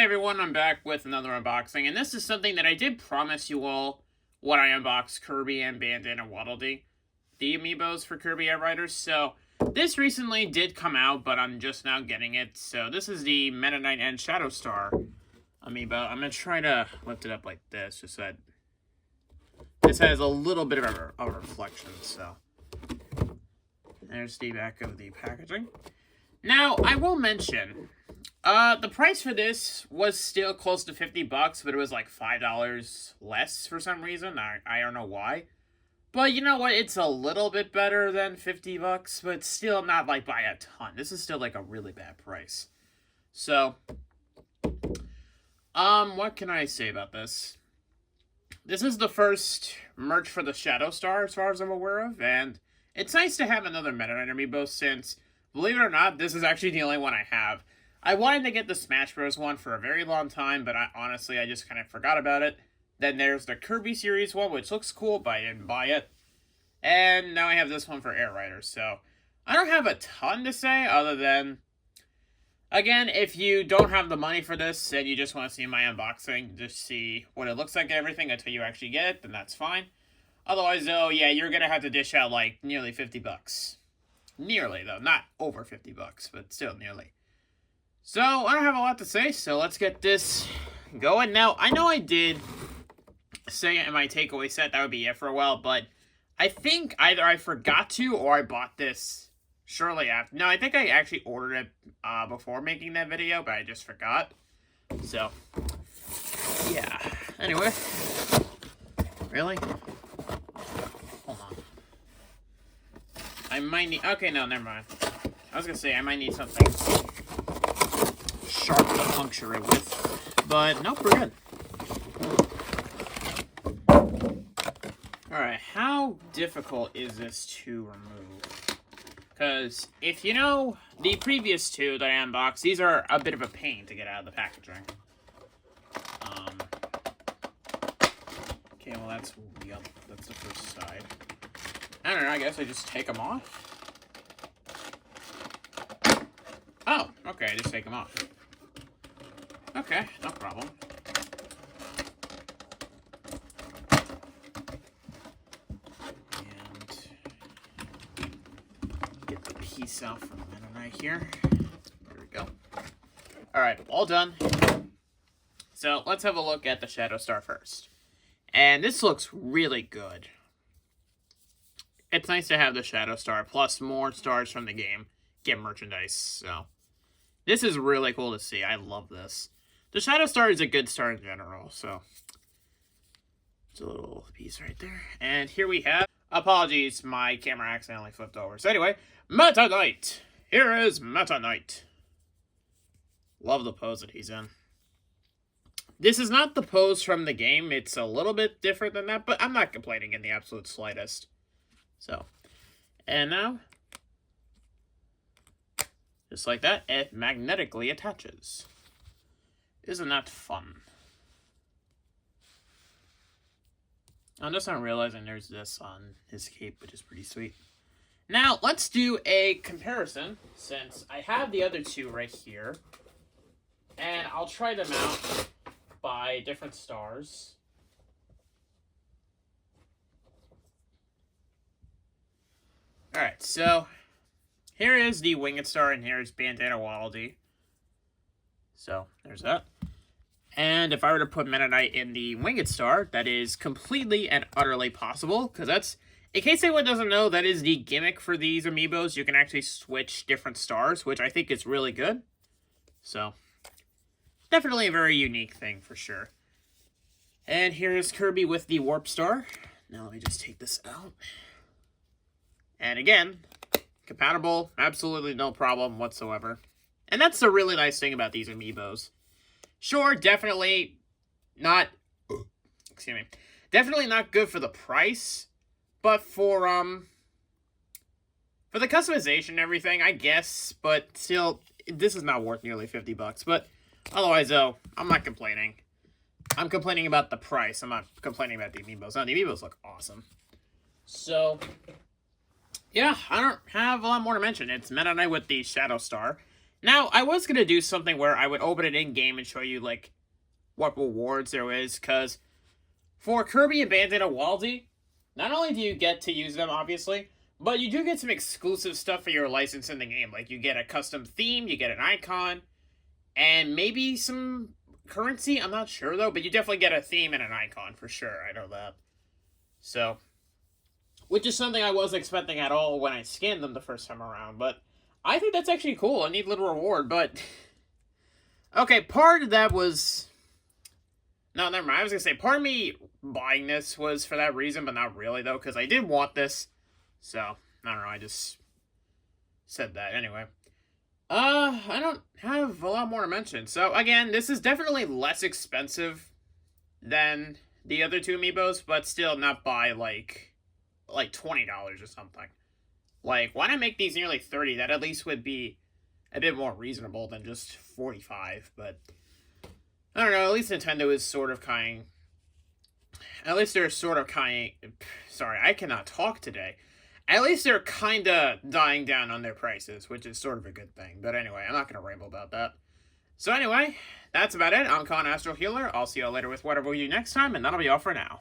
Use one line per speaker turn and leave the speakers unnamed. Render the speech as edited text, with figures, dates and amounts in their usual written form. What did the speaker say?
everyone, I'm back with another unboxing, and this is something that I did promise you all when I unboxed Kirby and Bandana Waddle Dee, the amiibos for Kirby Outriders. So, this recently did come out, but I'm just now getting it. So, this is the Meta Knight and Shadow Star amiibo. I'm going to try to lift it up like this, just so that this has a little bit of a reflection. So, there's the back of the packaging. Now, I will mention, the price for this was still close to $50, but it was like $5 less for some reason. I don't know why. But you know what? It's a little bit better than $50, but still not like by a ton. This is still like a really bad price. So, what can I say about this? This is the first merch for the Shadow Star, as far as I'm aware of, and it's nice to have another Meta Knight amiibo since, believe it or not, this is actually the only one I have. I wanted to get the Smash Bros. One for a very long time, but honestly, I just kind of forgot about it. Then there's the Kirby series one, which looks cool, but I didn't buy it. And now I have this one for Outriders, so I don't have a ton to say other than, again, if you don't have the money for this and you just want to see my unboxing, just see what it looks like and everything until you actually get it, then that's fine. Otherwise, though, yeah, you're going to have to dish out like nearly $50. Nearly, though. Not over $50, but still nearly. So, I don't have a lot to say, so let's get this going. Now, I know I did say in my takeaway set that would be it for a while, but I think either I forgot to or I bought this shortly after. No, I think I actually ordered it before making that video, but I just forgot. So, yeah. Anyway. Really? Hold on. I might need... Okay, no, never mind. I was going to say, I might need something sharp to puncture it with. But, nope, we're good. Alright, how difficult is this to remove? Because, if you know the previous two that I unboxed, these are a bit of a pain to get out of the packaging. Okay, well that's the first side. I don't know, I guess I just take them off. Oh, okay, I just take them off. Okay, no problem. And get the piece out from the Meta Knight here. There we go. Alright, all done. So, let's have a look at the Shadow Star first. And this looks really good. It's nice to have the Shadow Star, plus more stars from the game get merchandise, so this is really cool to see. I love this. The Shadow Star is a good star in general, so it's a little piece right there. And here we have, apologies, my camera accidentally flipped over. So anyway, Meta Knight. Here is Meta Knight. Love the pose that he's in. This is not the pose from the game. It's a little bit different than that, but I'm not complaining in the absolute slightest. So, and now, just like that, it magnetically attaches. Isn't that fun? I'm just not realizing there's this on his cape, which is pretty sweet. Now, let's do a comparison, since I have the other two right here. And I'll try them out by different stars. Alright, so here is the Winged Star, and here's Bandana Waddle Dee. So, there's that. And if I were to put Meta Knight in the Winged Star, that is completely and utterly possible, because that's, in case anyone doesn't know, that is the gimmick for these amiibos. You can actually switch different stars, which I think is really good. So, definitely a very unique thing for sure. And here's Kirby with the Warp Star. Now let me just take this out. And again, compatible, absolutely no problem whatsoever. And that's the really nice thing about these amiibos. Sure, definitely not, excuse me, definitely not good for the price, but for the customization and everything, I guess, but still, this is not worth nearly $50, but otherwise, though, I'm not complaining. I'm complaining about the price. I'm not complaining about the amiibos. No, the amiibos look awesome. So, yeah, I don't have a lot more to mention. It's Meta Knight with the Shadow Star. Now, I was going to do something where I would open it in-game and show you, like, what rewards there is, because for Kirby Abandoned and Waldy, not only do you get to use them, obviously, but you do get some exclusive stuff for your license in the game. Like, you get a custom theme, you get an icon, and maybe some currency. I'm not sure, though, but you definitely get a theme and an icon, for sure. I know that. So, which is something I wasn't expecting at all when I scanned them the first time around, but I think that's actually cool. A neat little reward, but... Okay, part of that was... No, never mind. I was going to say, part of me buying this was for that reason, but not really, though, because I did want this. So, I don't know, I just said that. Anyway. I don't have a lot more to mention. So, again, this is definitely less expensive than the other two amiibos, but still not by, like $20 or something. Like, why not make these nearly $30? That at least would be a bit more reasonable than just $45, but... I don't know, at least Nintendo is sort of kind... At least they're sort of kind... Sorry, I cannot talk today. At least they're kinda dying down on their prices, which is sort of a good thing. But anyway, I'm not gonna ramble about that. So anyway, that's about it. I'm Con Astro Healer. I'll see you all later with whatever we do next time, and that'll be all for now.